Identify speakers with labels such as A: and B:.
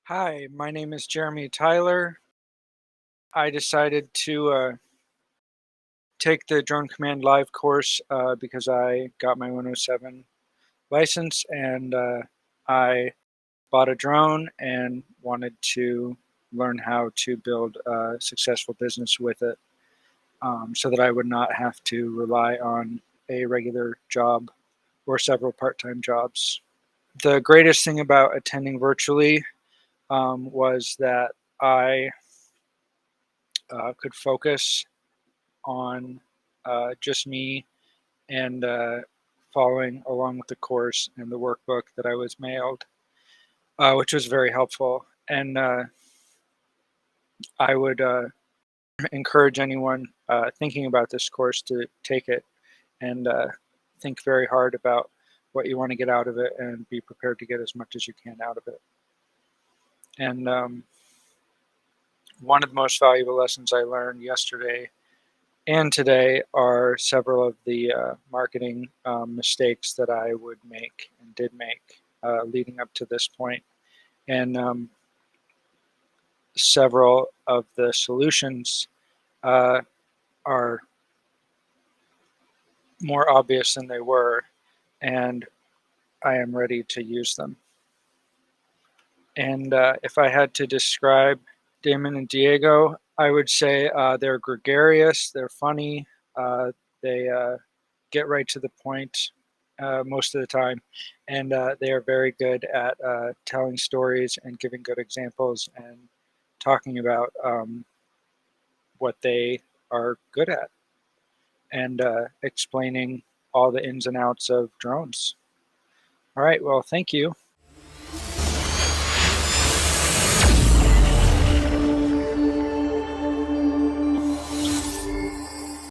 A: Hi, my name is Jeremy Tyler. I decided to take the Drone Command Live course because I got my 107 license and I bought a drone and wanted to learn how to build a successful business with it so that I would not have to rely on a regular job or several part-time jobs. The greatest thing about attending virtually was that I could focus on just me and following along with the course and the workbook that I was mailed, which was very helpful. And I would encourage anyone thinking about this course to take it and think very hard about what you want to get out of it and be prepared to get as much as you can out of it. And one of the most valuable lessons I learned yesterday and today are several of the marketing mistakes that I would make and did make leading up to this point. And several of the solutions are more obvious than they were, and I am ready to use them. And if I had to describe Damon and Diego, I would say they're gregarious, they're funny, they get right to the point most of the time, and they are very good at telling stories and giving good examples and talking about what they are good at and explaining all the ins and outs of drones. All right, well, thank you.